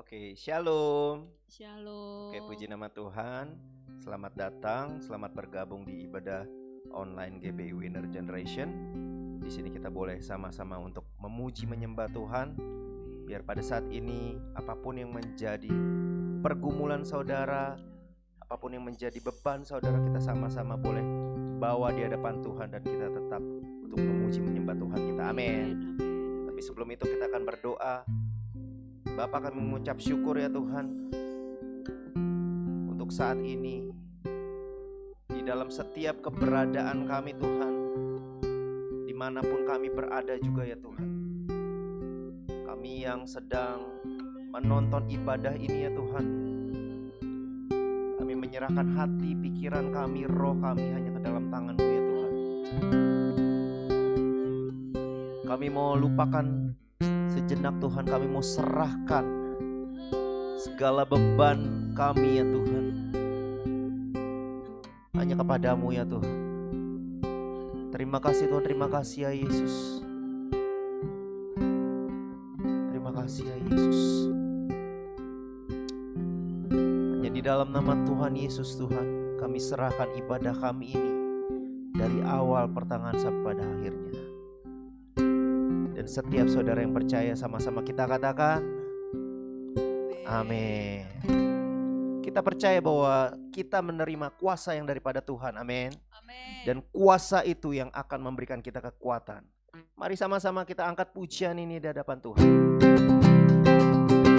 Oke, shalom. Oke, Shalom. puji nama Tuhan. Selamat datang, selamat bergabung di ibadah online GBI Winner Generation. Di sini kita boleh sama-sama untuk memuji menyembah Tuhan. Biar pada saat ini apapun yang menjadi pergumulan saudara, apapun yang menjadi beban saudara, kita sama-sama boleh bawa di hadapan Tuhan dan kita tetap untuk memuji menyembah Tuhan kita. Amin. Tapi sebelum itu kita akan berdoa. Bapa, kami mengucap syukur ya Tuhan untuk saat ini di dalam setiap keberadaan kami Tuhan, dimanapun kami berada juga ya Tuhan. Kami yang sedang menonton ibadah ini ya Tuhan, kami menyerahkan hati, pikiran kami, roh kami hanya ke dalam tangan-Mu ya Tuhan. Kami mau lupakan sejenak Tuhan, kami mau serahkan segala beban kami ya Tuhan hanya kepadamu ya Tuhan. Terima kasih Tuhan, terima kasih ya Yesus. Terima kasih ya Yesus. Hanya di dalam nama Tuhan Yesus Tuhan, kami serahkan ibadah kami ini dari awal pertengahan sampai pada akhirnya. Dan setiap saudara yang percaya sama-sama kita katakan amin. Kita percaya bahwa kita menerima kuasa yang daripada Tuhan, amin. Dan kuasa itu yang akan memberikan kita kekuatan. Mari sama-sama kita angkat pujian ini di hadapan Tuhan.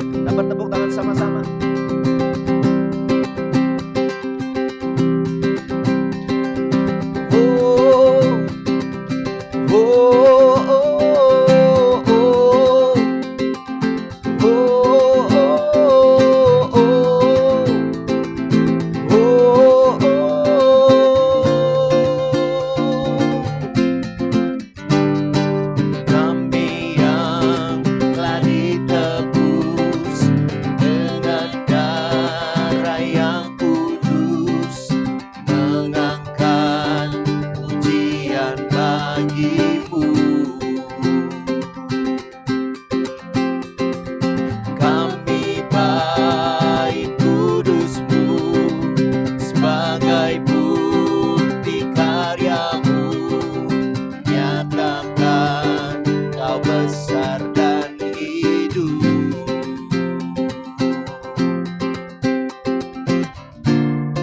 Kita bertepuk tangan sama-sama.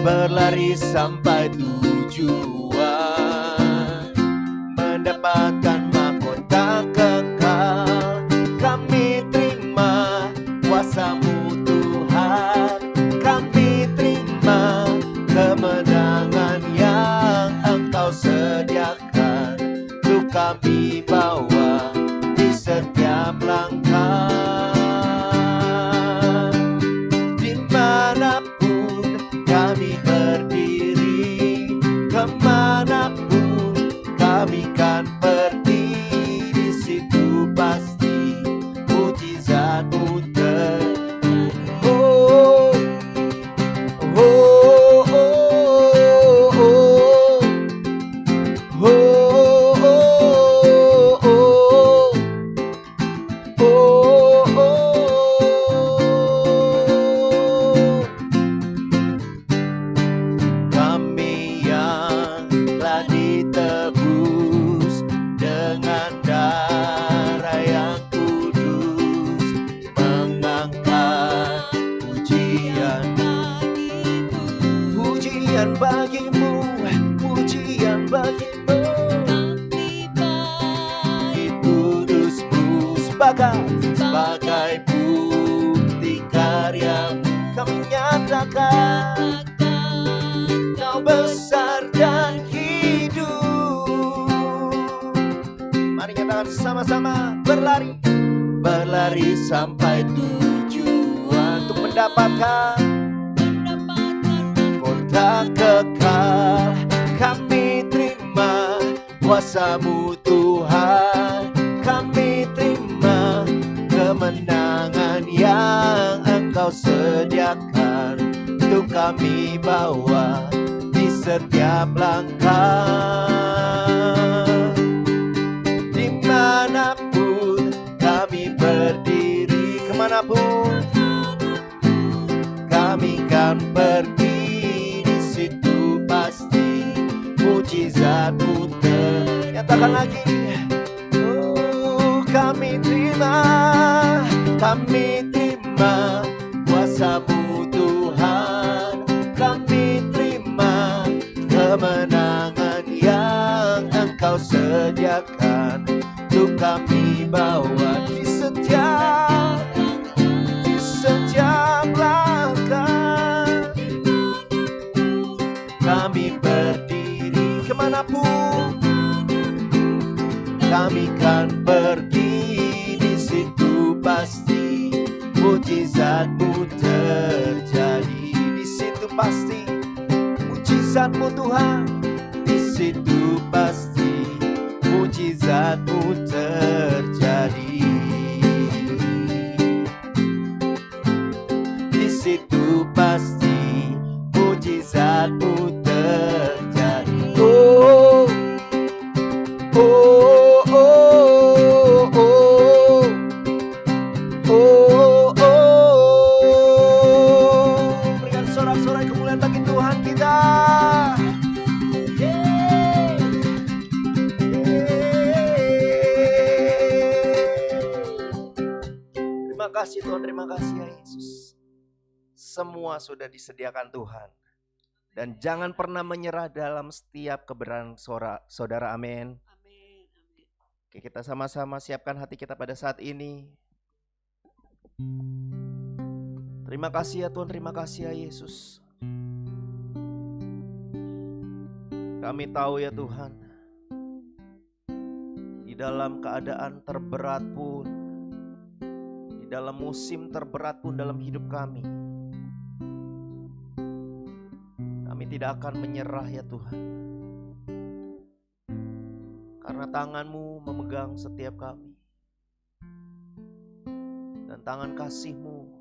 Berlari sampai tujuan, mendapatkan mahkota kekal. Kami terima kuasa-Mu Tuhan, kami terima kemenangan yang Engkau sediakan. Untuk kami bawa di setiap langkah, dimanapun kami berdiri, kemanapun kami kan pergi, di situ pasti mujizat-Mu terjadi. Oh, oh, oh, oh, oh, oh, oh, oh, oh, oh. Kami yang telah ditebus dengan darah yang kudus, mengangkat pujian bagimu, pujian bagimu, pujian bagimu. Kami kudus-Mu sebagai bukti karya-Mu, kami nyatakan Kau besar dan hidup. Mari nyatakan sama-sama, berlari, berlari sampai tujuan, untuk mendapatkan kota kekal. Kami terima kuasa-Mu Tuhan, kami terima kemenangan yang Engkau sediakan. Untuk kami bawa di setiap langkah, dimanapun kami berdiri, kemanapun pergi, di situ pasti mujizatmu nyatakan lagi. Oh, kami terima kuasa-Mu Tuhan. Kami terima kemenangan yang Engkau sediakan untuk kami bawa di setiap langkah. Kami berdiri kemanapun, kami kan pergi, di situ pasti mujizat-Mu terjadi. Di situ pasti mujizat-Mu Tuhan, di situ pasti mujizat-Mu terjadi. Di situ pasti mujizat-Mu terjadi. Oh, oh, oh, oh, oh, oh. Berikan sorak-sorai kemuliaan bagi Tuhan kita. Terima kasih Tuhan, terima kasih ya Yesus. Semua sudah disediakan Tuhan. Dan jangan pernah menyerah dalam setiap kebenaran saudara, amin. Oke, kita sama-sama siapkan hati kita pada saat ini. Terima kasih ya Tuhan, terima kasih ya Yesus. Kami tahu ya Tuhan, di dalam keadaan terberat pun, di dalam musim terberat pun dalam hidup kami tidak akan menyerah ya Tuhan. Karena tangan-Mu memegang setiap kami. Dan tangan kasih-Mu,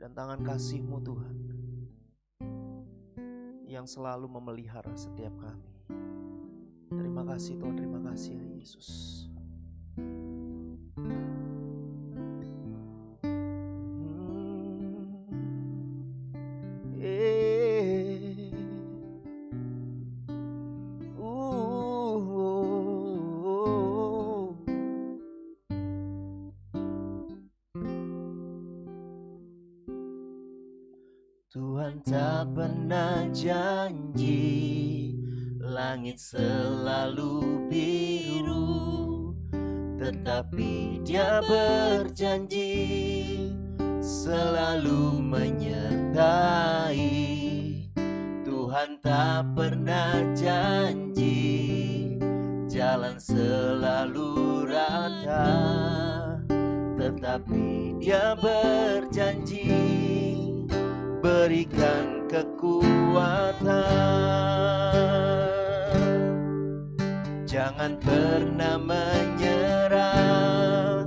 dan tangan kasih-Mu Tuhan, yang selalu memelihara setiap kami. Terima kasih Tuhan, terima kasih ya Yesus. Tuhan tak pernah janji langit selalu biru, tetapi Dia berjanji selalu menyertai. Tuhan tak pernah janji jalan selalu rata, tetapi Dia berjanji berikan kekuatan. Jangan pernah menyerah,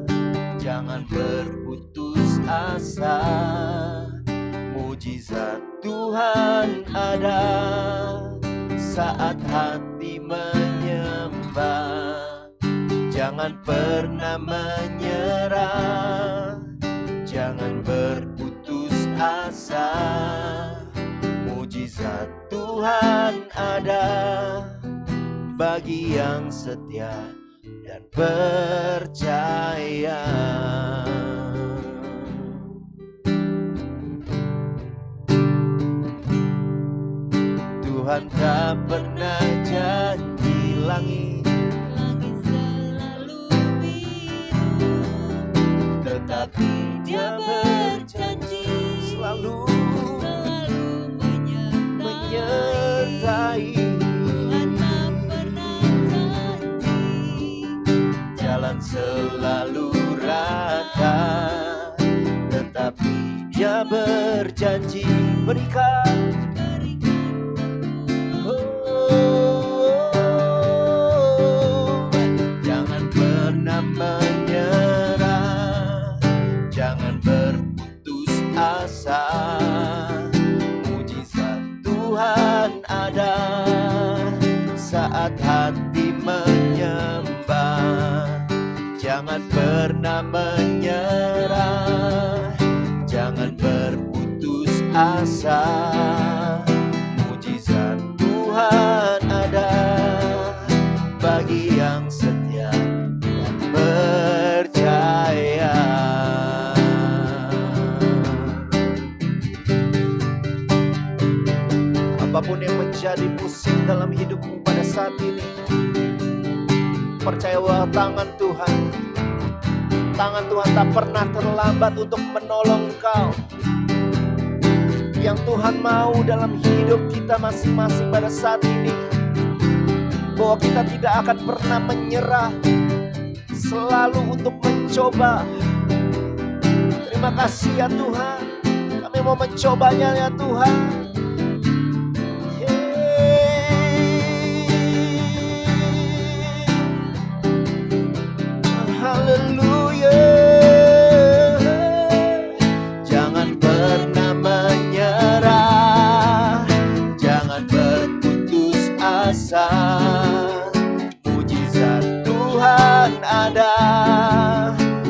jangan berputus asa. Mujizat Tuhan ada saat hati menyembah. Jangan pernah menyerah, jangan berputus asa. Mujizat Tuhan ada bagi yang setia dan percaya. Tuhan tak pernah janji langit selalu biru, tetapi Dia berjanji selalu menyertai. Tuhan tak pernah janji Jalan selalu rata, tetapi Dia berjanji berikan. Jangan pernah menyerah, jangan berputus asa. Mujizat Tuhan ada saat hati menyembah. Jangan pernah menyerah, jangan berputus terjadi pusing dalam hidupmu pada saat ini, percaya bahwa tangan Tuhan tak pernah terlambat untuk menolong engkau. Yang Tuhan mau dalam hidup kita masing-masing pada saat ini, bahwa kita tidak akan pernah menyerah, selalu untuk mencoba. Terima kasih ya Tuhan, kami mau mencobanya ya Tuhan. Haleluya. Jangan pernah menyerah, jangan berputus asa. Mujizat Tuhan ada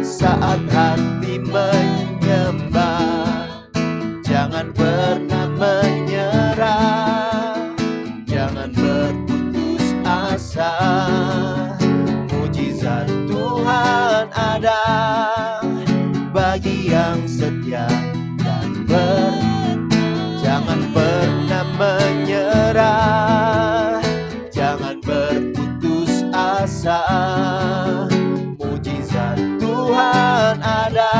saat hati menyembah. Jangan pernah menyerah, jangan berputus asa. Mujizat Tuhan ada bagi yang setia dan jangan pernah menyerah, jangan berputus asa. Mujizat Tuhan ada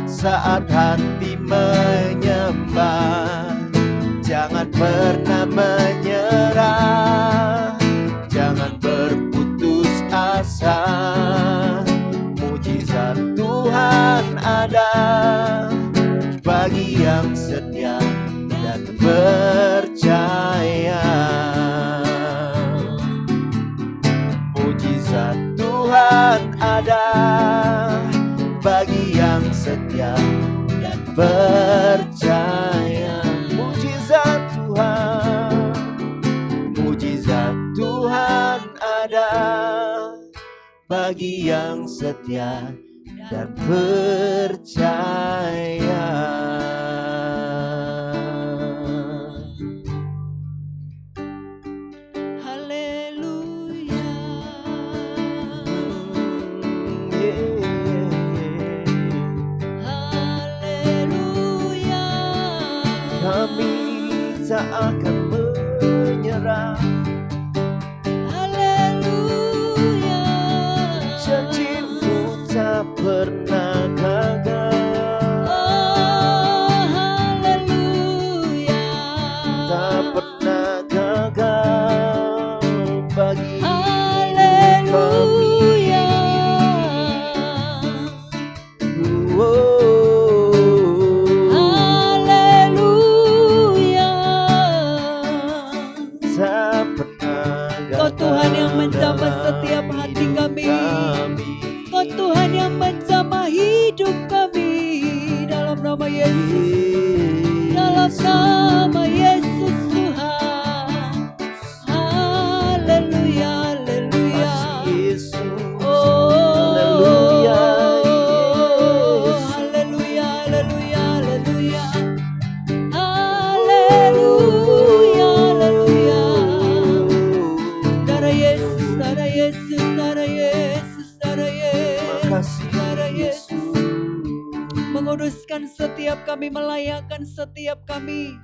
saat hati menyembah. Jangan pernah menyerah, jangan berputus asa. Mujizat Tuhan ada bagi yang setia dan percaya. Mujizat Tuhan ada bagi yang setia dan percaya. Mujizat Tuhan ada bagi yang setia dan percaya. Haleluya. Haleluya. Kami tak akan menyerah. Haleluya. Janji-Mu tak pernah gagal. Oh, haleluya. Tak pernah gagal bagi Haleluya. Haleluya. Tak pernah gagal. Kau Tuhan yang menjamah setiap hati kami. Kau Tuhan yang menjamah hidup kami. Dalam nama Yesus, dalam nama Yesus Tuhan. Haleluya, haleluya. Oh, Haleluya, haleluya, haleluya, haleluya. Haleluya, haleluya. Darah Yesus, darah Yesus, darah Yesus, darah Yesus, darah Yesus. Menguduskan setiap kami, melayakkan setiap kami,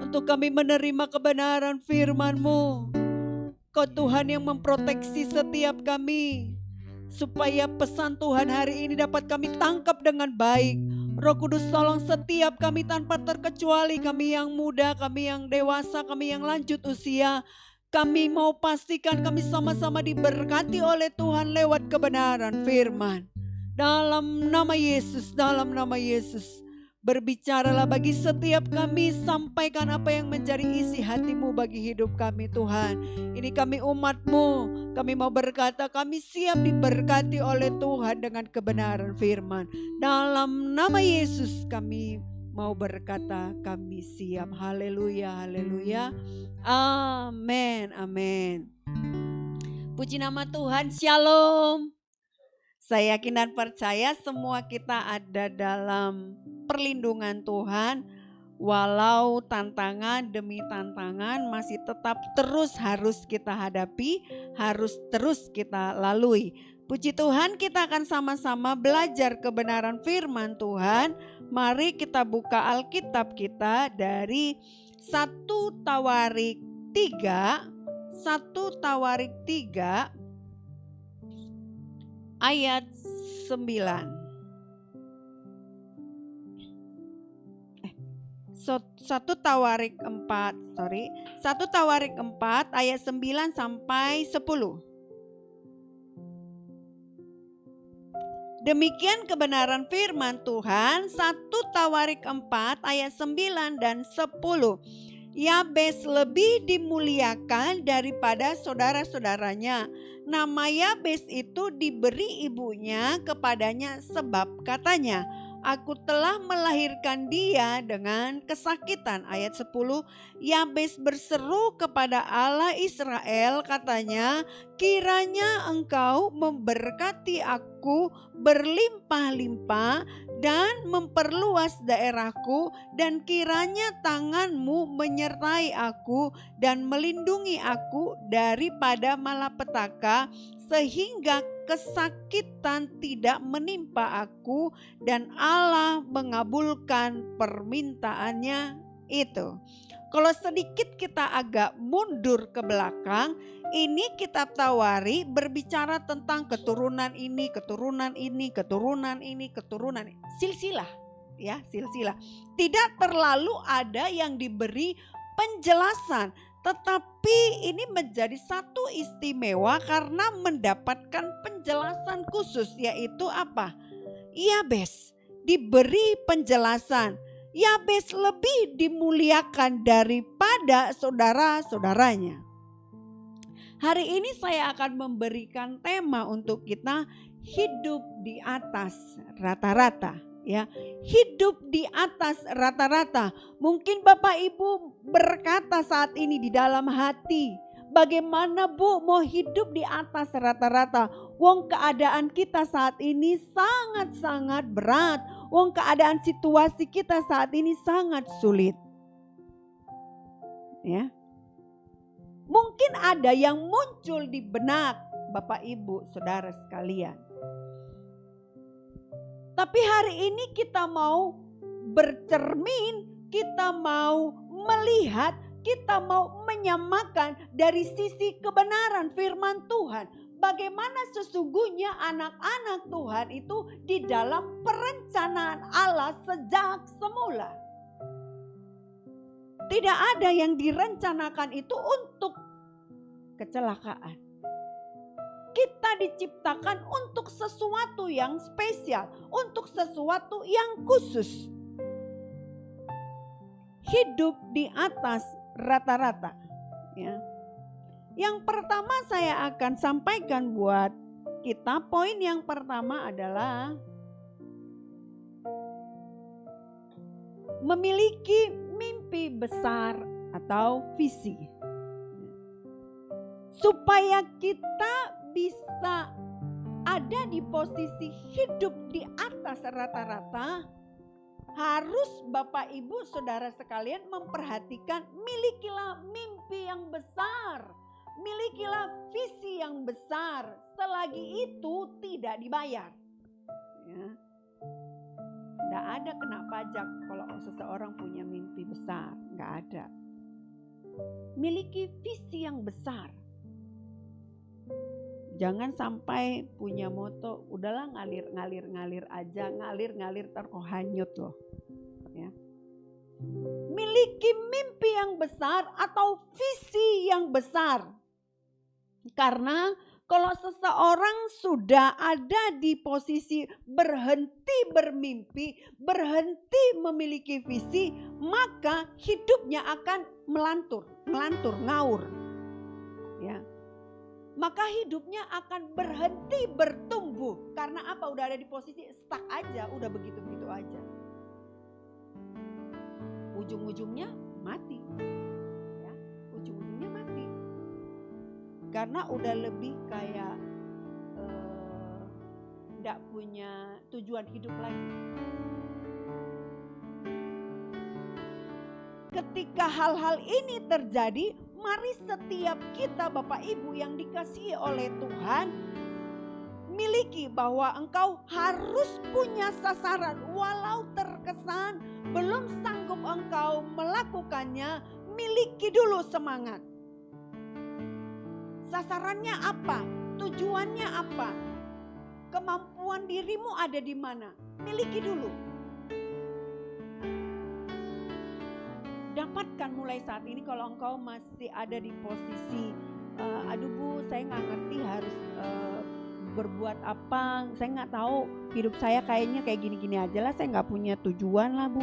untuk kami menerima kebenaran firman-Mu. Kau Tuhan yang memproteksi setiap kami, supaya pesan Tuhan hari ini dapat kami tangkap dengan baik. Roh Kudus tolong setiap kami tanpa terkecuali, kami yang muda, kami yang dewasa, kami yang lanjut usia. Kami mau pastikan kami sama-sama diberkati oleh Tuhan lewat kebenaran firman. Dalam nama Yesus, dalam nama Yesus. Berbicaralah bagi setiap kami, sampaikan apa yang menjadi isi hati-Mu bagi hidup kami Tuhan. Ini kami umat-Mu, kami mau berkata kami siap diberkati oleh Tuhan dengan kebenaran firman. Dalam nama Yesus kami mau berkata kami siap. Haleluya, haleluya. Amin, amin. Puji nama Tuhan, shalom. Saya yakin dan percaya semua kita ada dalam perlindungan Tuhan. Walau tantangan demi tantangan masih tetap terus harus kita hadapi, harus terus kita lalui. Puji Tuhan, kita akan sama-sama belajar kebenaran firman Tuhan. Mari kita buka Alkitab kita dari 1 Tawarik 3 ayat 9. 1 Tawarik 4 ayat 9 sampai 10. Demikian kebenaran firman Tuhan. 1 Tawarik 4 ayat 9 dan 10. Yabes lebih dimuliakan daripada saudara-saudaranya. Nama Yabes itu diberi ibunya kepadanya sebab katanya, aku telah melahirkan dia dengan kesakitan. Ayat 10, Yabes berseru kepada Allah Israel, katanya, kiranya engkau memberkati aku berlimpah-limpah dan memperluas daerahku, dan kiranya tanganmu menyertai aku dan melindungi aku daripada malapetaka, sehingga kesakitan tidak menimpa aku, dan Allah mengabulkan permintaannya itu. Kalau sedikit kita agak mundur ke belakang, ini kitab Tawari berbicara tentang keturunan ini, silsilah, ya, silsilah. Tidak terlalu ada yang diberi penjelasan, tetapi ini menjadi satu istimewa karena mendapatkan penjelasan khusus, yaitu apa? Yabes diberi penjelasan. Yabes lebih dimuliakan daripada saudara-saudaranya. Hari ini saya akan memberikan tema untuk kita, hidup di atas rata-rata. Ya, hidup di atas rata-rata. Mungkin Bapak Ibu berkata saat ini di dalam hati, bagaimana Bu mau hidup di atas rata-rata? Wong keadaan kita saat ini sangat-sangat berat. Wong keadaan situasi kita saat ini sangat sulit. Ya. Mungkin ada yang muncul di benak Bapak Ibu Saudara sekalian. Tapi hari ini kita mau bercermin, kita mau melihat, kita mau menyamakan dari sisi kebenaran firman Tuhan. Bagaimana sesungguhnya anak-anak Tuhan itu di dalam perencanaan Allah sejak semula. Tidak ada yang direncanakan itu untuk kecelakaan. Kita diciptakan untuk sesuatu yang spesial, untuk sesuatu yang khusus. Hidup di atas rata-rata. Ya. Yang pertama saya akan sampaikan buat kita, poin yang pertama adalah memiliki mimpi besar atau visi. Supaya kita bisa ada di posisi hidup di atas rata-rata, harus Bapak Ibu Saudara sekalian memperhatikan, milikilah mimpi yang besar, milikilah visi yang besar. Selagi itu tidak dibayar. Ya. Tidak ada kena pajak kalau seseorang punya mimpi besar, nggak ada. Miliki visi yang besar. Jangan sampai punya moto, udahlah ngalir aja, ngalir terhanyut loh. Ya. Miliki mimpi yang besar atau visi yang besar. Karena kalau seseorang sudah ada di posisi berhenti bermimpi, berhenti memiliki visi, maka hidupnya akan melantur, ngawur. Ya. Maka hidupnya akan berhenti bertumbuh. Karena apa? Udah ada di posisi stuck aja, udah begitu-begitu aja. Ujung-ujungnya mati. Ya, ujung-ujungnya mati. Karena udah lebih kayak gak punya tujuan hidup lagi. Ketika hal-hal ini terjadi, mari setiap kita Bapak Ibu yang dikasihi oleh Tuhan, miliki bahwa engkau harus punya sasaran walau terkadang terkesan, belum sanggup engkau melakukannya, miliki dulu semangat. Sasarannya apa? Tujuannya apa? Kemampuan dirimu ada di mana? Miliki dulu. Dapatkan mulai saat ini kalau engkau masih ada di posisi, aduh Bu, saya nggak ngerti harus berbuat apa, saya nggak tahu, hidup saya kayaknya kayak gini-gini aja lah, saya nggak punya tujuan lah Bu.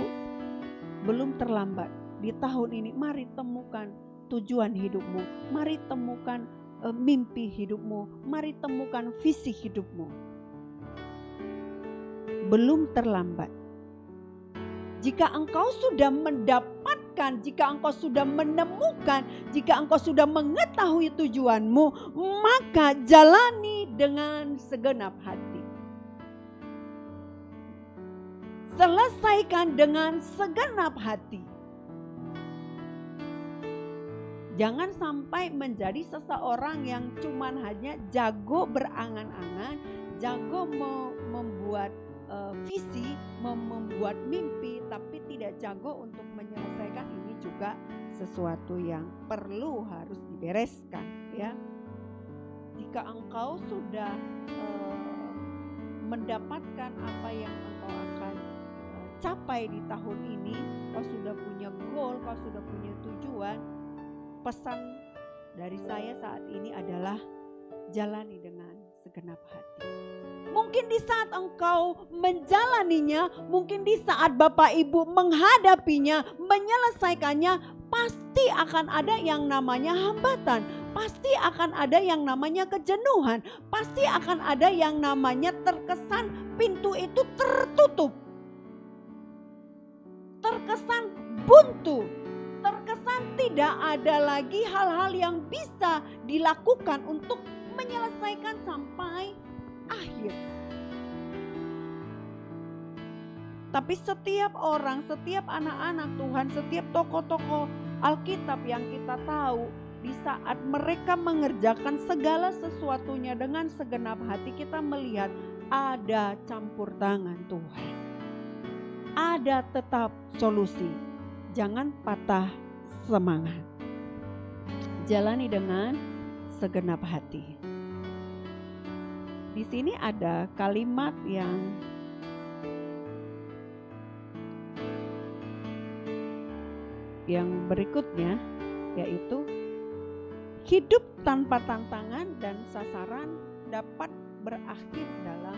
Belum terlambat. Di tahun ini mari temukan tujuan hidupmu, mari temukan mimpi hidupmu, mari temukan visi hidupmu. Belum terlambat. Jika engkau sudah mendapatkan, jika engkau sudah menemukan, jika engkau sudah mengetahui tujuanmu, maka jalani dengan segenap hati. Selesaikan dengan segenap hati. Jangan sampai menjadi seseorang yang cuman hanya jago berangan-angan, jago membuat visi, membuat mimpi, tapi tidak jago untuk menyelesaikan. Ini juga sesuatu yang perlu harus dibereskan, ya. Jika engkau sudah mendapatkan apa yang engkau akan capai di tahun ini, kau sudah punya goal, kau sudah punya tujuan, pesan dari saya saat ini adalah jalani dengan segenap hati. Mungkin di saat engkau menjalaninya, mungkin di saat Bapak Ibu menghadapinya, menyelesaikannya, pasti akan ada yang namanya hambatan, pasti akan ada yang namanya kejenuhan, pasti akan ada yang namanya terkesan pintu itu tertutup, terkesan buntu, terkesan tidak ada lagi hal-hal yang bisa dilakukan untuk menyelesaikan sampai akhir. Tapi setiap orang, setiap anak-anak Tuhan, setiap tokoh-tokoh Alkitab yang kita tahu, di saat mereka mengerjakan segala sesuatunya dengan segenap hati, kita melihat ada campur tangan Tuhan. Ada tetap solusi. Jangan patah semangat. Jalani dengan segenap hati. Di sini ada kalimat yang berikutnya, yaitu hidup tanpa tantangan dan sasaran dapat berakhir dalam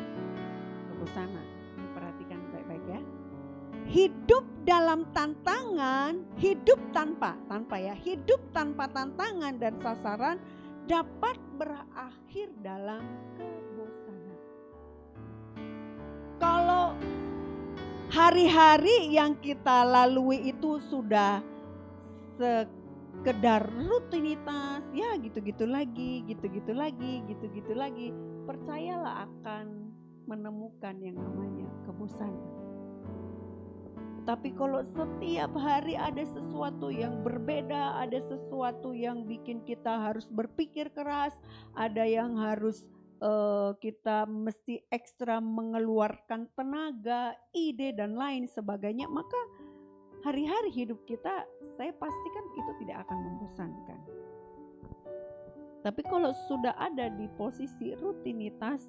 kebosanan. Perhatikan baik-baik ya. Hidup dalam tantangan, hidup tanpa tantangan dan sasaran dapat berakhir dalam kebosanan. Kalau hari-hari yang kita lalui itu sudah sekedar rutinitas, ya gitu-gitu lagi, percayalah akan menemukan yang namanya kebosanan. Tapi kalau setiap hari ada sesuatu yang berbeda, ada sesuatu yang bikin kita harus berpikir keras, ada yang harus kita mesti ekstra mengeluarkan tenaga, ide dan lain sebagainya, maka hari-hari hidup kita, saya pastikan itu tidak akan membosankan. Tapi kalau sudah ada di posisi rutinitas,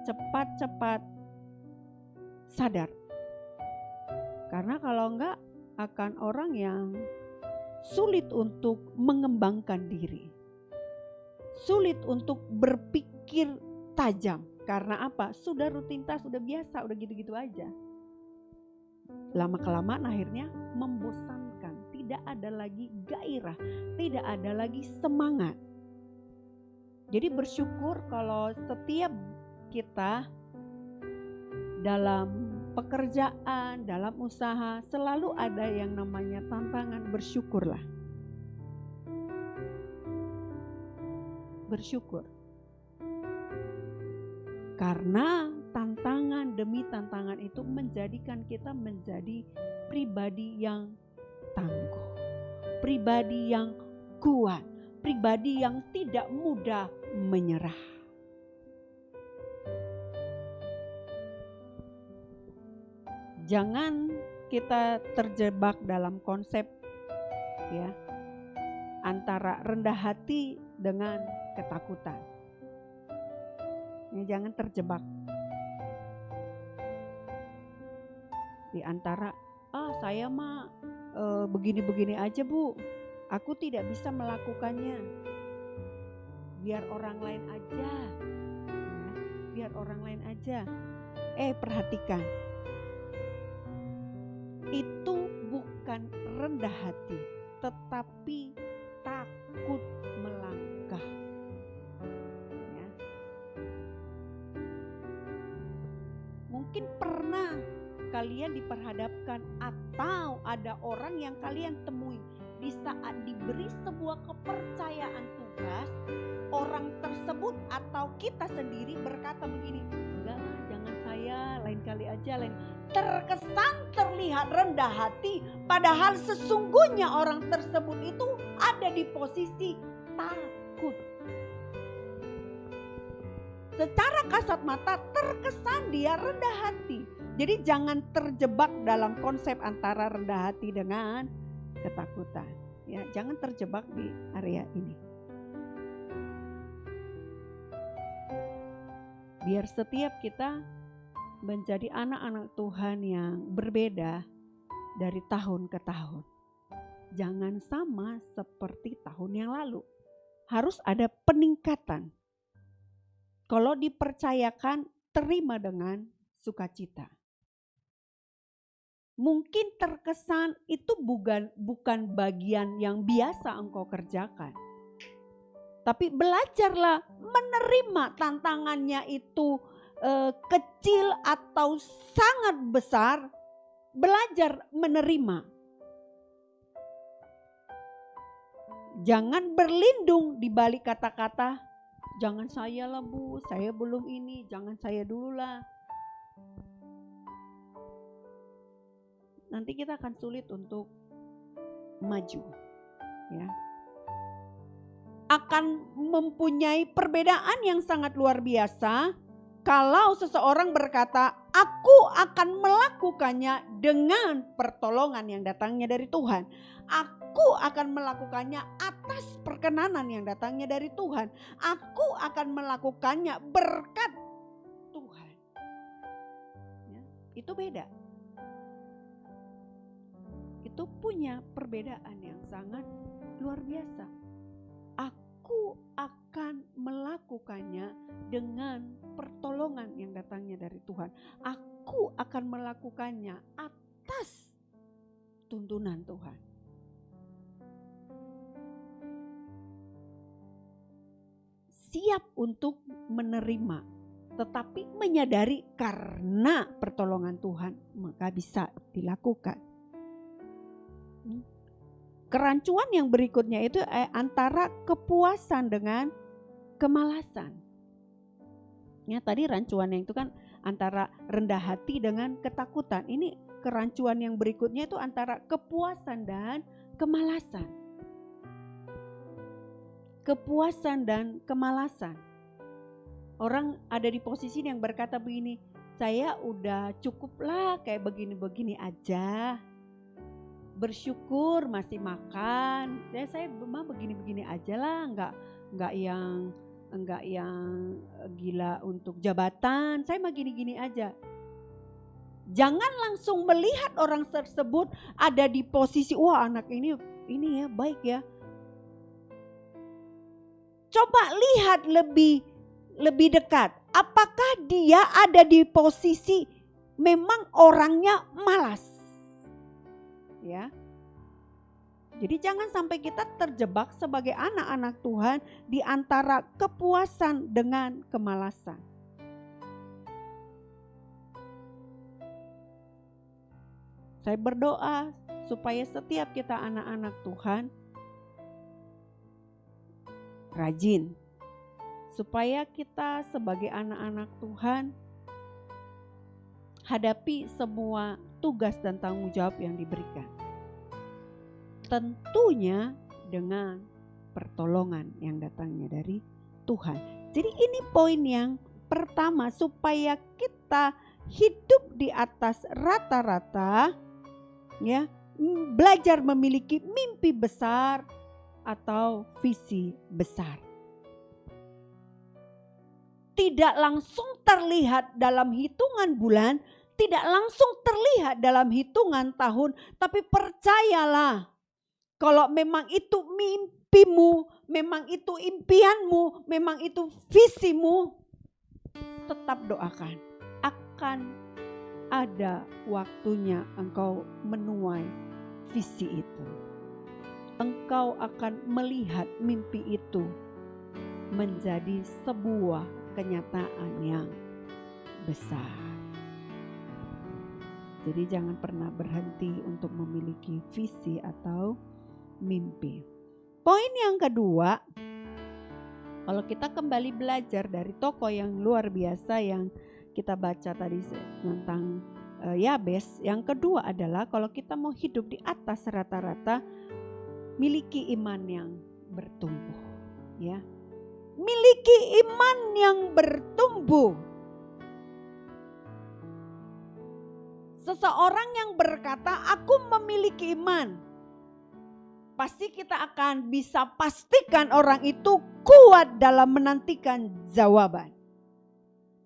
cepat-cepat sadar. Karena kalau enggak akan orang yang sulit untuk mengembangkan diri. Sulit untuk berpikir tajam. Karena apa? Sudah rutinitas, sudah biasa, udah gitu-gitu aja. Lama-kelamaan akhirnya membosankan. Tidak ada lagi gairah, tidak ada lagi semangat. Jadi bersyukur kalau setiap kita dalam pekerjaan, dalam usaha selalu ada yang namanya tantangan. Bersyukurlah. Bersyukur. Karena tantangan demi tantangan itu menjadikan kita menjadi pribadi yang tangguh, pribadi yang kuat, pribadi yang tidak mudah menyerah. Jangan kita terjebak dalam konsep ya antara rendah hati dengan ketakutan. Ya, jangan terjebak di antara saya mah begini-begini aja Bu, aku tidak bisa melakukannya. Biar orang lain aja. Ya, biar orang lain aja. Perhatikan. Itu bukan rendah hati, tetapi takut melangkah. Ya. Mungkin pernah kalian diperhadapkan atau ada orang yang kalian temui di saat diberi sebuah kepercayaan tugas, orang tersebut atau kita sendiri berkata begini, enggak, jangan saya, lain kali aja, terkesan terlihat rendah hati, padahal sesungguhnya orang tersebut itu ada di posisi takut. Secara kasat mata terkesan dia rendah hati. Jadi jangan terjebak dalam konsep antara rendah hati dengan ketakutan. Ya, jangan terjebak di area ini. Biar setiap kita menjadi anak-anak Tuhan yang berbeda dari tahun ke tahun. Jangan sama seperti tahun yang lalu. Harus ada peningkatan. Kalau dipercayakan, terima dengan sukacita. Mungkin terkesan itu bukan bagian yang biasa engkau kerjakan. Tapi belajarlah menerima tantangannya itu kecil atau sangat besar. Belajar menerima. Jangan berlindung di balik kata-kata, jangan saya lah Bu, saya belum ini, jangan saya dulu lah. Nanti kita akan sulit untuk maju. Ya. Akan mempunyai perbedaan yang sangat luar biasa kalau seseorang berkata, aku akan melakukannya dengan pertolongan yang datangnya dari Tuhan. Aku akan melakukannya atas perkenanan yang datangnya dari Tuhan. Aku akan melakukannya berkat Tuhan. Ya, itu beda. Itu punya perbedaan yang sangat luar biasa. Aku akan melakukannya dengan pertolongan yang datangnya dari Tuhan. Aku akan melakukannya atas tuntunan Tuhan. Siap untuk menerima, tetapi menyadari karena pertolongan Tuhan maka bisa dilakukan. Kerancuan yang berikutnya itu antara kepuasan dengan kemalasan. Ya, tadi rancuannya itu kan antara rendah hati dengan ketakutan. Ini kerancuan yang berikutnya itu antara kepuasan dan kemalasan. Kepuasan dan kemalasan. Orang ada di posisi yang berkata begini, saya udah cukuplah kayak begini-begini aja. Bersyukur masih makan, saya mah begini-begini aja lah, enggak yang gila untuk jabatan, saya mah gini-gini aja. Jangan langsung melihat orang tersebut ada di posisi wah anak ini ya baik ya. Coba lihat lebih dekat, apakah dia ada di posisi memang orangnya malas. Ya. Jadi jangan sampai kita terjebak sebagai anak-anak Tuhan di antara kepuasan dengan kemalasan. Saya berdoa supaya setiap kita anak-anak Tuhan rajin. Supaya kita sebagai anak-anak Tuhan hadapi semua tugas dan tanggung jawab yang diberikan. Tentunya dengan pertolongan yang datangnya dari Tuhan. Jadi ini poin yang pertama supaya kita hidup di atas rata-rata, ya, belajar memiliki mimpi besar atau visi besar. Tidak langsung terlihat dalam hitungan bulan, tidak langsung terlihat dalam hitungan tahun, tapi percayalah, kalau memang itu mimpimu, memang itu impianmu, memang itu visimu, tetap doakan. Akan ada waktunya engkau menuai visi itu. Engkau akan melihat mimpi itu menjadi sebuah kenyataan yang besar. Jadi jangan pernah berhenti untuk memiliki visi atau mimpi. Poin yang kedua, kalau kita kembali belajar dari tokoh yang luar biasa yang kita baca tadi tentang Yabes, yang kedua adalah kalau kita mau hidup di atas rata-rata, miliki iman yang bertumbuh, ya. Miliki iman yang bertumbuh. Seseorang yang berkata, aku memiliki iman, pasti kita akan bisa pastikan orang itu kuat dalam menantikan jawaban.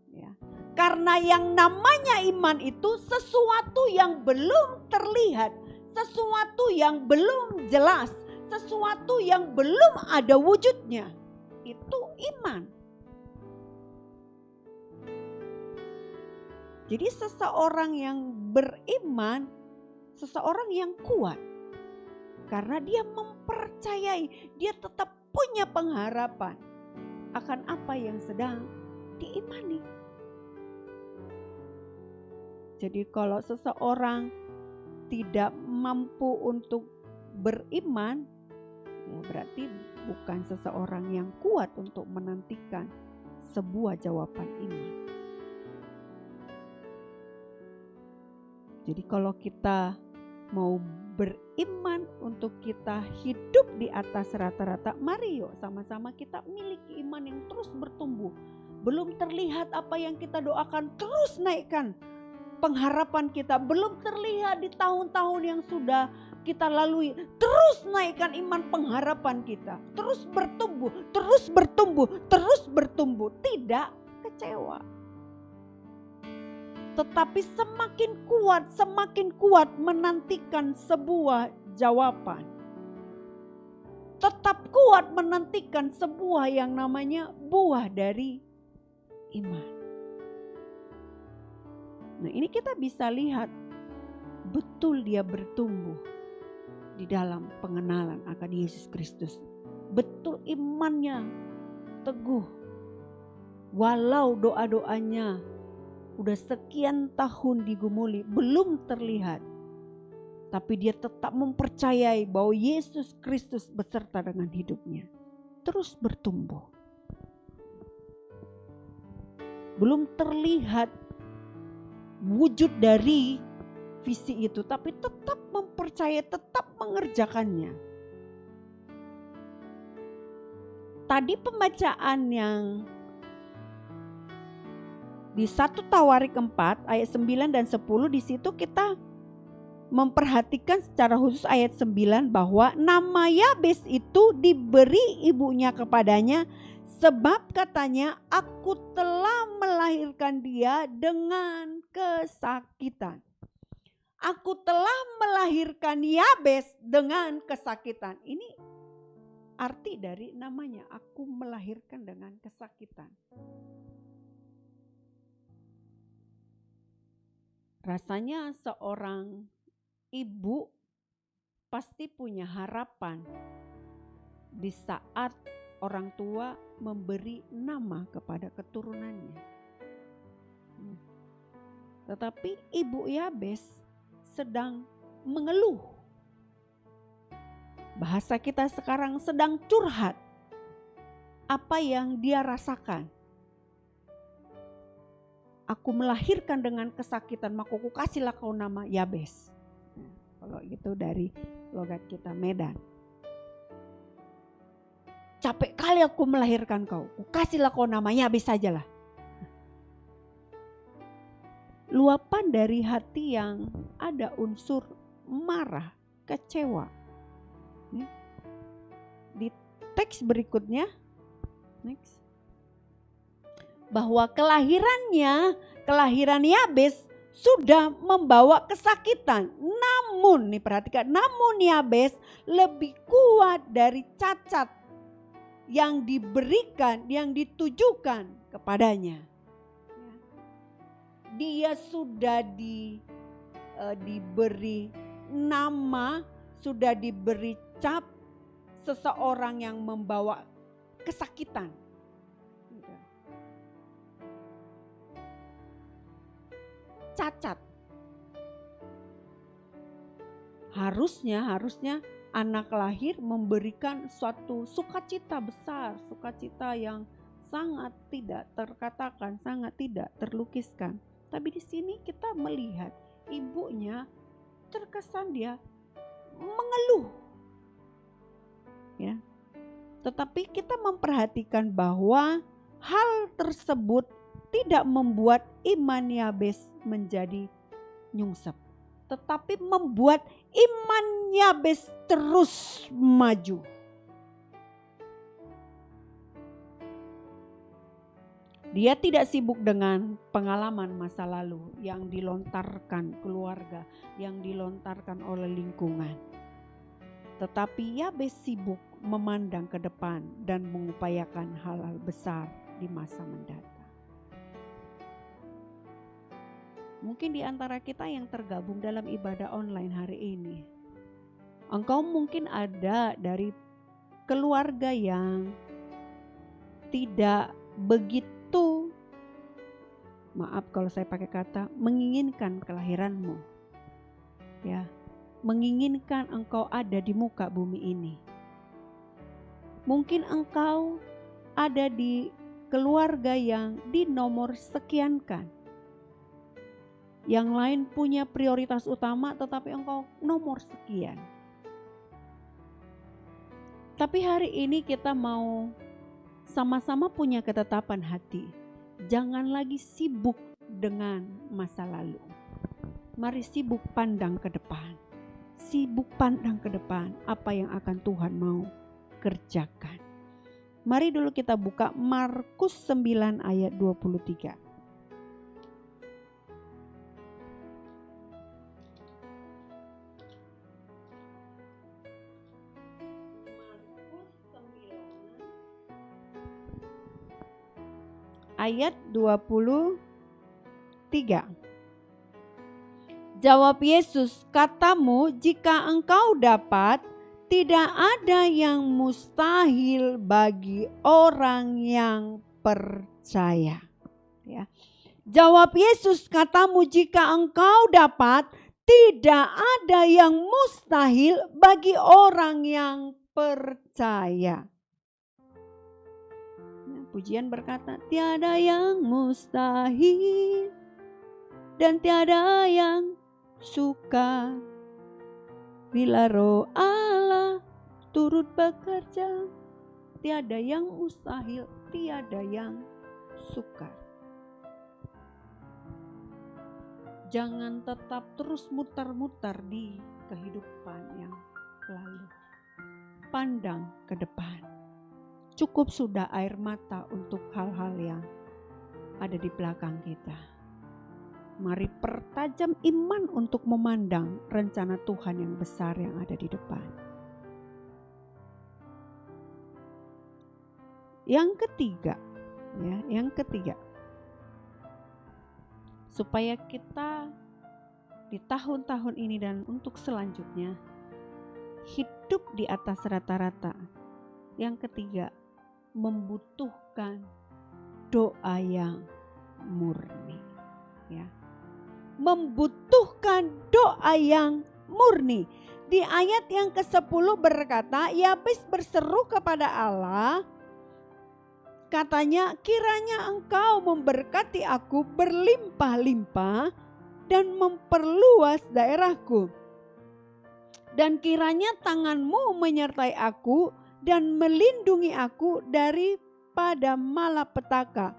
Ya. Karena yang namanya iman itu sesuatu yang belum terlihat, sesuatu yang belum jelas, sesuatu yang belum ada wujudnya. Itu iman. Jadi seseorang yang beriman, seseorang yang kuat. Karena dia mempercayai, dia tetap punya pengharapan akan apa yang sedang diimani. Jadi kalau seseorang tidak mampu untuk beriman, ya berarti bukan seseorang yang kuat untuk menantikan sebuah jawaban iman. Jadi kalau kita mau beriman untuk kita hidup di atas rata-rata, mari yuk sama-sama kita miliki iman yang terus bertumbuh. Belum terlihat apa yang kita doakan, terus naikkan pengharapan kita. Belum terlihat di tahun-tahun yang sudah kita lalui, terus naikkan iman pengharapan kita. Terus bertumbuh, terus bertumbuh, terus bertumbuh. Tidak kecewa. Tetapi semakin kuat menantikan sebuah jawaban. Tetap kuat menantikan sebuah yang namanya buah dari iman. Nah, ini kita bisa lihat betul dia bertumbuh di dalam pengenalan akan Yesus Kristus. Betul imannya teguh. Walau doa-doanya udah sekian tahun digumuli, belum terlihat. Tapi dia tetap mempercayai bahwa Yesus Kristus beserta dengan hidupnya. Terus bertumbuh. Belum terlihat wujud dari visi itu, tapi tetap mempercayai, tetap mengerjakannya. Tadi pembacaan yang di 1 Tawarik 4 ayat 9 dan 10, di situ kita memperhatikan secara khusus ayat 9 bahwa nama Yabes itu diberi ibunya kepadanya sebab katanya aku telah melahirkan dia dengan kesakitan. Aku telah melahirkan Yabes dengan kesakitan. Ini arti dari namanya, aku melahirkan dengan kesakitan. Rasanya seorang ibu pasti punya harapan di saat orang tua memberi nama kepada keturunannya. Tetapi ibu Yabes sedang mengeluh. Bahasa kita sekarang sedang curhat apa yang dia rasakan. Aku melahirkan dengan kesakitan, maka aku kasihlah kau nama Yabes. Kalau gitu dari logat kita Medan. Capek kali aku melahirkan kau, kasihlah kau nama Yabes sajalah. luapan dari hati yang ada unsur marah, kecewa. Di teks berikutnya, next, bahwa kelahiran Yabes sudah membawa kesakitan. Namun, nih perhatikan, namun Yabes lebih kuat dari cacat yang diberikan, yang ditujukan kepadanya. Dia sudah diberi nama, sudah diberi cap seseorang yang membawa kesakitan. Cacat. Harusnya anak lahir memberikan suatu sukacita besar, sukacita yang sangat tidak terkatakan, sangat tidak terlukiskan. Tapi di sini kita melihat ibunya terkesan dia mengeluh. Ya. Tetapi kita memperhatikan bahwa hal tersebut tidak membuat iman Yabes menjadi nyungsep, tetapi membuat iman Yabes terus maju. Dia tidak sibuk dengan pengalaman masa lalu yang dilontarkan keluarga, yang dilontarkan oleh lingkungan. Tetapi Yabes sibuk memandang ke depan dan mengupayakan hal-hal besar di masa mendatang. Mungkin di antara kita yang tergabung dalam ibadah online hari ini, engkau mungkin ada dari keluarga yang tidak begitu, maaf kalau saya pakai kata, menginginkan kelahiranmu. Ya, menginginkan engkau ada di muka bumi ini. Mungkin engkau ada di keluarga yang dinomor sekiankan. Yang lain punya prioritas utama tetapi engkau nomor sekian. Tapi hari ini kita mau sama-sama punya ketetapan hati. Jangan lagi sibuk dengan masa lalu. Mari sibuk pandang ke depan. Sibuk pandang ke depan apa yang akan Tuhan mau kerjakan. Mari dulu kita buka Markus 9 ayat 23. Ayat 23. Jawab Yesus, katamu jika engkau dapat, tidak ada yang mustahil bagi orang yang percaya. Ya. Jawab Yesus, katamu jika engkau dapat, tidak ada yang mustahil bagi orang yang percaya. Pujian berkata, tiada yang mustahil dan tiada yang sukar bila Roh Allah turut bekerja. Tiada yang mustahil, tiada yang sukar. Jangan tetap terus muter-muter di kehidupan yang lalu. Pandang ke depan. Cukup sudah air mata untuk hal-hal yang ada di belakang kita. Mari pertajam iman untuk memandang rencana Tuhan yang besar yang ada di depan. Yang ketiga, supaya kita di tahun-tahun ini dan untuk selanjutnya hidup di atas rata-rata. Yang ketiga, membutuhkan doa yang murni. Ya. Membutuhkan doa yang murni. Di ayat yang ke-10 berkata, Yabes berseru kepada Allah, katanya, kiranya engkau memberkati aku berlimpah-limpah dan memperluas daerahku. Dan kiranya tanganmu menyertai aku dan melindungi aku daripada malapetaka,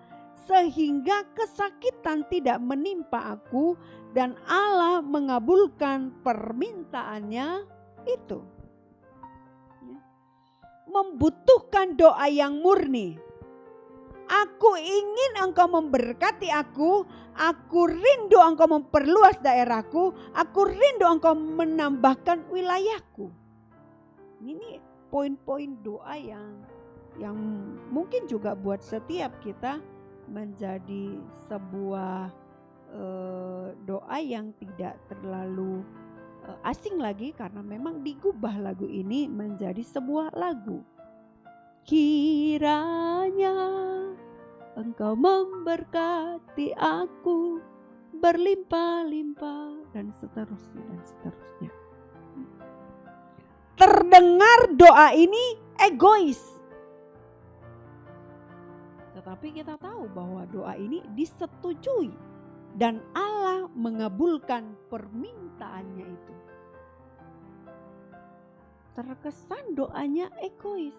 sehingga kesakitan tidak menimpa aku dan Allah mengabulkan permintaannya itu. Membutuhkan doa yang murni. Aku ingin engkau memberkati aku rindu engkau memperluas daerahku, aku rindu engkau menambahkan wilayahku. Ini poin-poin doa yang mungkin juga buat setiap kita menjadi sebuah doa yang tidak terlalu asing lagi, karena memang digubah lagu ini menjadi sebuah lagu. Kiranya engkau memberkati aku berlimpah-limpah dan seterusnya dan seterusnya. Terdengar doa ini egois. Tetapi kita tahu bahwa doa ini disetujui dan Allah mengabulkan permintaannya itu. Terkesan doanya egois.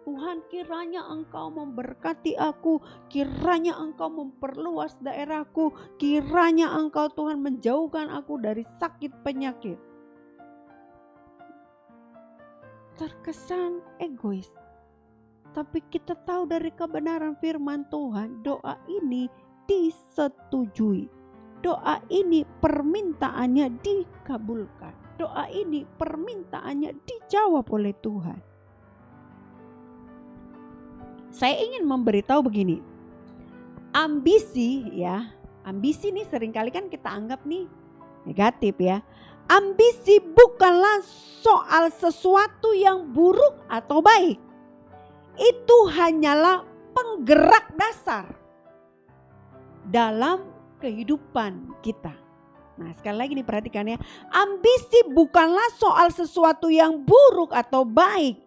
Tuhan, kiranya engkau memberkati aku, kiranya engkau memperluas daerahku, kiranya engkau Tuhan menjauhkan aku dari sakit penyakit. Terkesan egois. Tapi kita tahu dari kebenaran firman Tuhan, doa ini disetujui. Doa ini permintaannya dikabulkan. Doa ini permintaannya dijawab oleh Tuhan. Saya ingin memberitahu begini. Ambisi ini seringkali kan kita anggap nih negatif ya. Ambisi bukanlah soal sesuatu yang buruk atau baik. Itu hanyalah penggerak dasar dalam kehidupan kita. Nah, sekali lagi nih perhatikan ya. Ambisi bukanlah soal sesuatu yang buruk atau baik.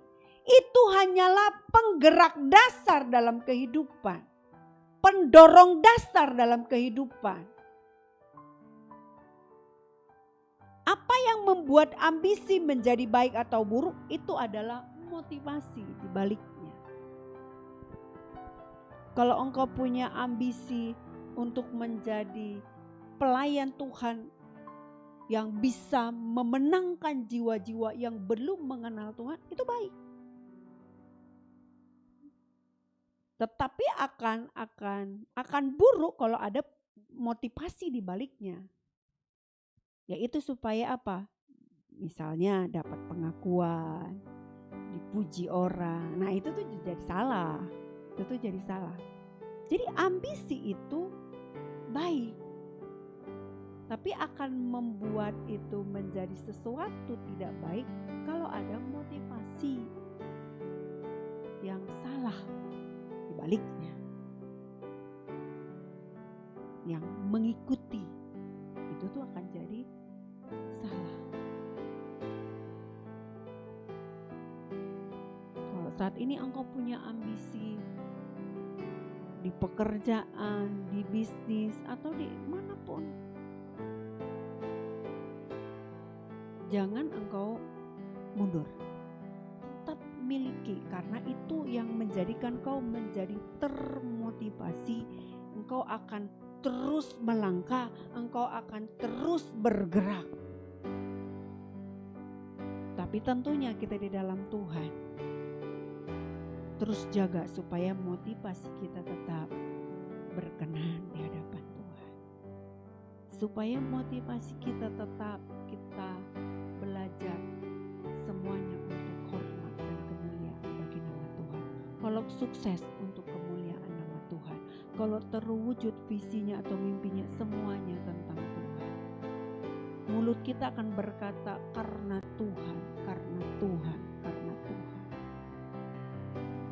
Itu hanyalah penggerak dasar dalam kehidupan. Pendorong dasar dalam kehidupan. Apa yang membuat ambisi menjadi baik atau buruk itu adalah motivasi di baliknya. Kalau engkau punya ambisi untuk menjadi pelayan Tuhan yang bisa memenangkan jiwa-jiwa yang belum mengenal Tuhan, itu baik. Tetapi akan buruk kalau ada motivasi di baliknya. Yaitu supaya apa? Misalnya dapat pengakuan, dipuji orang. Nah, itu tuh jadi salah. Itu tuh jadi salah. Jadi ambisi itu baik. Tapi akan membuat itu menjadi sesuatu tidak baik kalau ada motivasi yang salah di baliknya. Yang mengikuti itu tuh akan jadi salah. Kalau saat ini engkau punya ambisi di pekerjaan, di bisnis, atau di manapun, jangan engkau mundur. Tetap miliki, karena itu yang menjadikan kau menjadi termotivasi. Engkau akan terus melangkah, engkau akan terus bergerak. Tapi tentunya kita di dalam Tuhan terus jaga supaya motivasi kita tetap berkenan di hadapan Tuhan. Supaya motivasi kita tetap kita belajar semuanya untuk hormat dan kemuliaan bagi nama Tuhan. Kalau sukses untuk kemuliaan nama Tuhan. Kalau terwujud visinya atau mimpinya, semuanya tentang Tuhan. Mulut kita akan berkata karena Tuhan, karena Tuhan, karena Tuhan.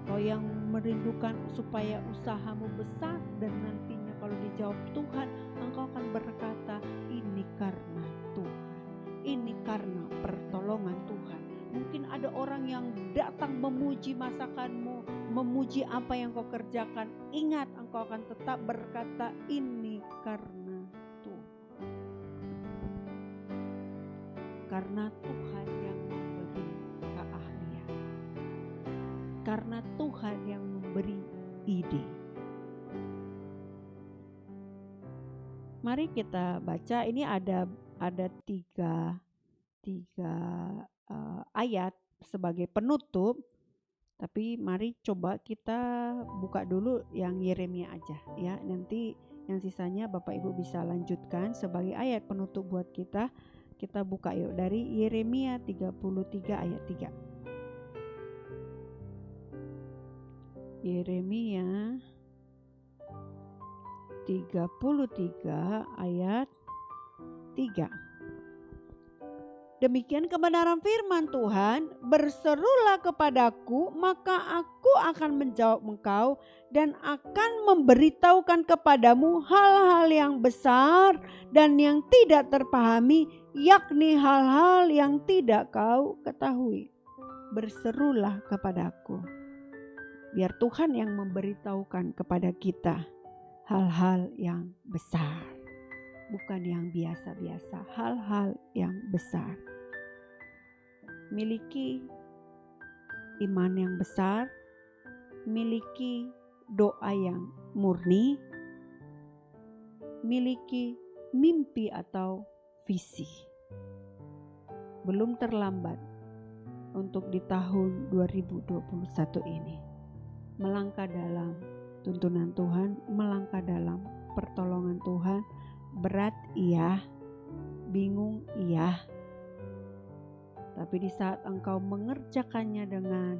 Kau yang merindukan supaya usahamu besar dan nantinya kalau dijawab Tuhan, engkau akan berkata ini karena Tuhan. Ini karena pertolongan Tuhan. Mungkin ada orang yang datang memuji masakanmu, memuji apa yang kau kerjakan. Ingat, engkau akan tetap berkata ini karena Tuhan. Karena Tuhan yang memberi keahlian. Karena Tuhan yang memberi ide. Mari kita baca, ini ada tiga ayat sebagai penutup. Tapi mari coba kita buka dulu yang Yeremia aja ya. Nanti yang sisanya Bapak Ibu bisa lanjutkan sebagai ayat penutup buat kita. Kita buka yuk dari Yeremia 33 ayat 3. Yeremia 33 ayat 3. Demikian kebenaran firman Tuhan, berserulah kepadaku, maka aku akan menjawab engkau dan akan memberitahukan kepadamu hal-hal yang besar dan yang tidak terpahami, yakni hal-hal yang tidak kau ketahui. Berserulah kepadaku. Biar Tuhan yang memberitahukan kepada kita hal-hal yang besar. Bukan yang biasa-biasa, hal-hal yang besar. Miliki iman yang besar, miliki doa yang murni, miliki mimpi atau visi. Belum terlambat untuk di tahun 2021 ini. Melangkah dalam tuntunan Tuhan, melangkah dalam pertolongan Tuhan. Berat iya, bingung iya. Tapi di saat engkau mengerjakannya dengan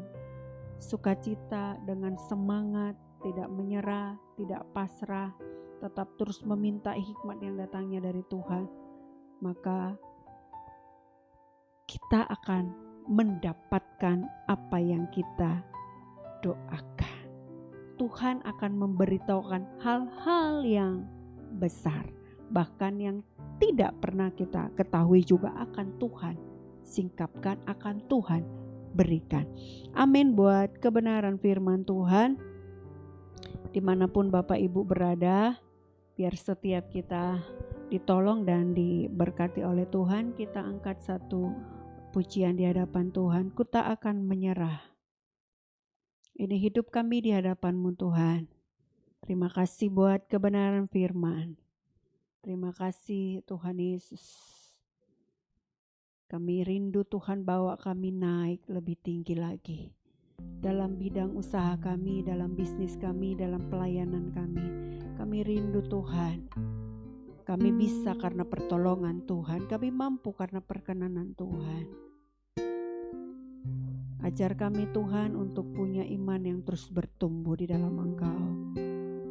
sukacita, dengan semangat, tidak menyerah, tidak pasrah, tetap terus meminta hikmat yang datangnya dari Tuhan, maka kita akan mendapatkan apa yang kita doakan. Tuhan akan memberitahukan hal-hal yang besar. Bahkan yang tidak pernah kita ketahui juga akan Tuhan singkapkan, akan Tuhan berikan. Amin buat kebenaran firman Tuhan. Dimanapun Bapak Ibu berada, biar setiap kita ditolong dan diberkati oleh Tuhan. Kita angkat satu pujian di hadapan Tuhan. Ku tak akan menyerah. Ini hidup kami di hadapan-Mu Tuhan. Terima kasih buat kebenaran firman. Terima kasih Tuhan Yesus. Kami rindu Tuhan bawa kami naik lebih tinggi lagi. Dalam bidang usaha kami, dalam bisnis kami, dalam pelayanan kami. Kami rindu Tuhan. Kami bisa karena pertolongan Tuhan. Kami mampu karena perkenanan Tuhan. Ajar kami Tuhan untuk punya iman yang terus bertumbuh di dalam Engkau.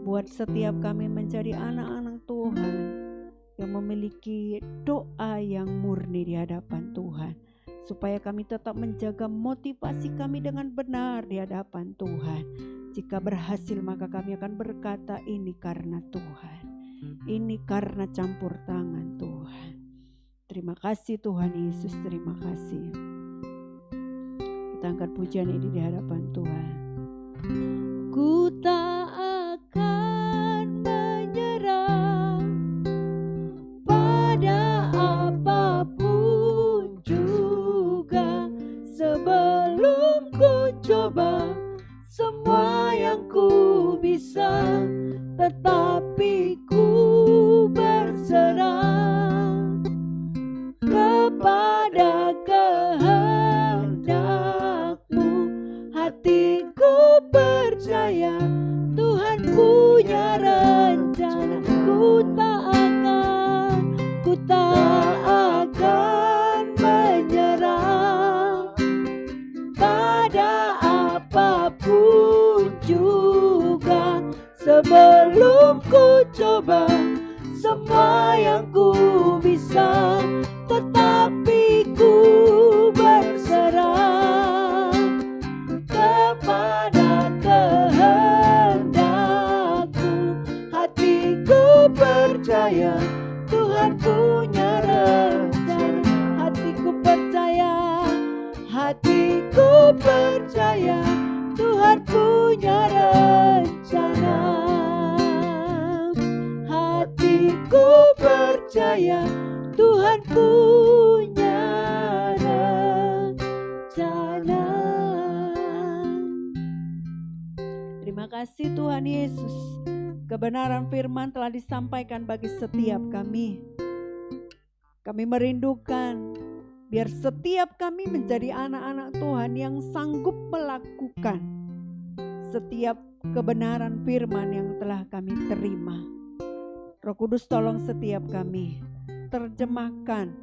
Buat setiap kami menjadi anak-anak Tuhan yang memiliki doa yang murni di hadapan Tuhan, supaya kami tetap menjaga motivasi kami dengan benar di hadapan Tuhan. Jika berhasil maka kami akan berkata, ini karena Tuhan, ini karena campur tangan Tuhan. Terima kasih Tuhan Yesus, terima kasih. Kita angkat pujian ini di hadapan Tuhan. Ku tak akan menyerah pada apapun juga, sebelum ku coba semua yang ku bisa, tetapi ku berserah kepada kehendak-Mu. Hatiku percaya Tuhan punya rencana. Ku tak akan menyerah pada apapun juga, sebelum ku coba semua yang ku bisa, tetapi ku berserah kepada kehendak-Mu. Hatiku percaya Tuhan punya rencana. Hatiku percaya Tuhan punya rencana. Hatiku percaya Tuhan punya rencana. Terima kasih Tuhan Yesus. kebenaran firman telah disampaikan bagi setiap kami. Kami merindukan biar setiap kami menjadi anak-anak Tuhan yang sanggup melakukan setiap kebenaran firman yang telah kami terima. Roh Kudus tolong setiap kami, terjemahkan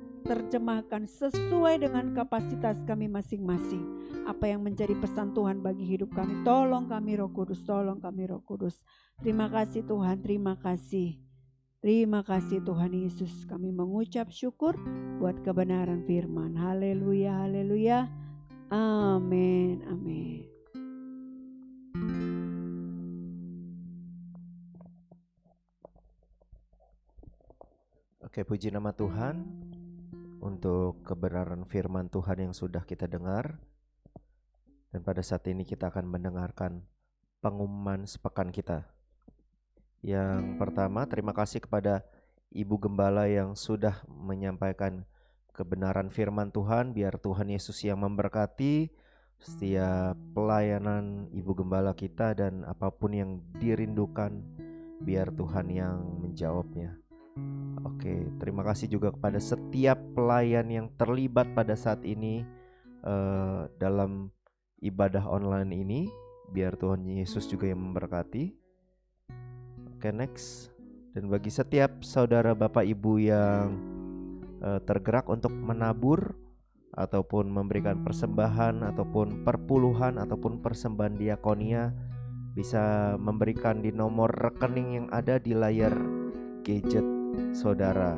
sesuai dengan kapasitas kami masing-masing. Apa yang menjadi pesan Tuhan bagi hidup kami, tolong kami Roh Kudus, tolong kami Roh Kudus. Terima kasih Tuhan, terima kasih. Terima kasih Tuhan Yesus, kami mengucap syukur buat kebenaran firman. Haleluya, haleluya. Amin, amin. Oke, puji nama Tuhan untuk kebenaran firman Tuhan yang sudah kita dengar. Dan pada saat ini kita akan mendengarkan pengumuman sepekan kita. Yang pertama, terima kasih kepada Ibu Gembala yang sudah menyampaikan kebenaran firman Tuhan. Biar Tuhan Yesus yang memberkati setiap pelayanan Ibu Gembala kita, dan apapun yang dirindukan biar Tuhan yang menjawabnya. Oke, terima kasih juga kepada setiap pelayan yang terlibat pada saat ini dalam ibadah online ini. Biar Tuhan Yesus juga yang memberkati. Oke, next. Dan bagi setiap saudara bapak ibu yang tergerak untuk menabur ataupun memberikan persembahan ataupun perpuluhan ataupun persembahan diakonia, bisa memberikan di nomor rekening yang ada di layar gadget saudara.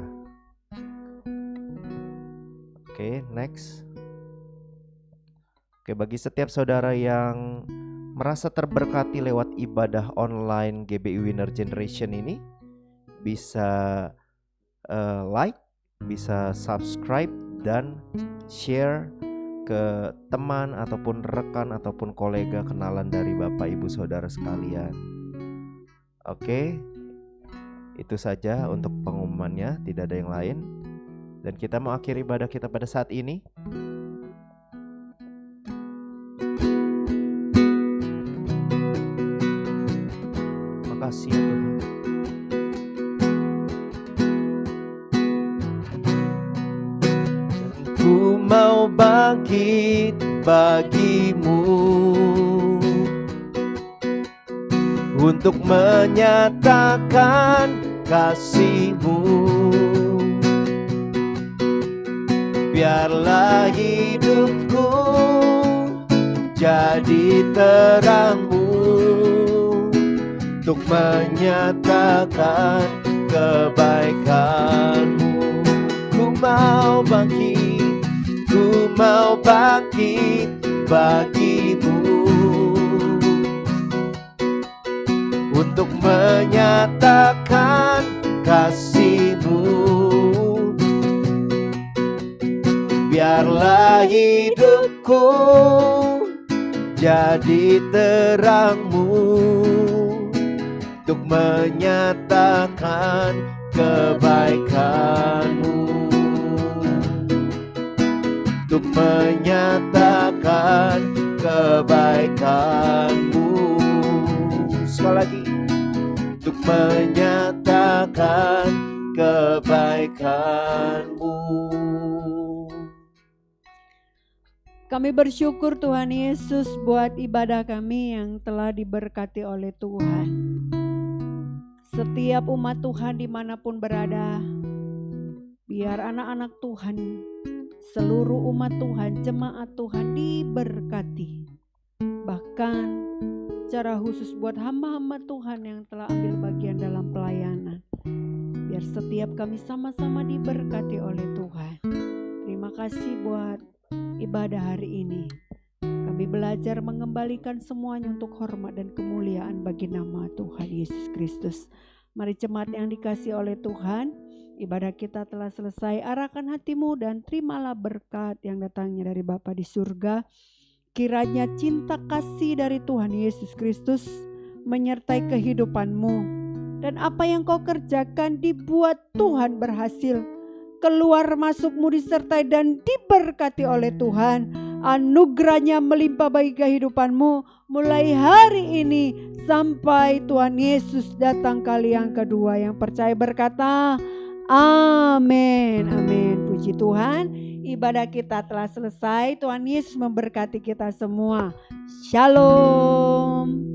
Oke, next. Oke, bagi setiap saudara yang merasa terberkati lewat ibadah online GBI Winner Generation ini, bisa like, bisa subscribe dan share ke teman ataupun rekan ataupun kolega kenalan dari Bapak Ibu Saudara sekalian. Oke, itu saja untuk pengumumannya, tidak ada yang lain. Dan kita mau akhiri ibadah kita pada saat ini. Makasih ya Tuhan. Ku mau bangkit bagimu untuk menyatakan kasih-Mu. Biarlah hidupku jadi terang-Mu untuk menyatakan kebaikan-Mu. Ku mau bangkit bagimu untuk menyatakan kasih-Mu. Biarlah hidupku jadi terang-Mu untuk menyatakan kebaikan-Mu, untuk menyatakan kebaikan-Mu. Sekali lagi, untuk menyatakan kebaikan-Mu. Kami bersyukur Tuhan Yesus buat ibadah kami yang telah diberkati oleh Tuhan. Setiap umat Tuhan dimanapun berada, biar anak-anak Tuhan, seluruh umat Tuhan, jemaat Tuhan diberkati. Bahkan secara khusus buat hamba-hamba Tuhan yang telah ambil bagian dalam pelayanan, biar setiap kami sama-sama diberkati oleh Tuhan. Terima kasih buat ibadah hari ini. Kami belajar mengembalikan semuanya untuk hormat dan kemuliaan bagi nama Tuhan Yesus Kristus. Mari jemaat yang dikasihi oleh Tuhan, ibadah kita telah selesai. Arahkan hatimu dan terimalah berkat yang datangnya dari Bapa di surga. Kiranya cinta kasih dari Tuhan Yesus Kristus menyertai kehidupanmu, dan apa yang kau kerjakan dibuat Tuhan berhasil. Keluar masukmu disertai dan diberkati oleh Tuhan. Anugerahnya melimpah bagi kehidupanmu mulai hari ini sampai Tuhan Yesus datang kali yang kedua. Yang percaya berkata amin. Amin. Puji Tuhan, ibadah kita telah selesai. Tuhan Yesus memberkati kita semua. Shalom.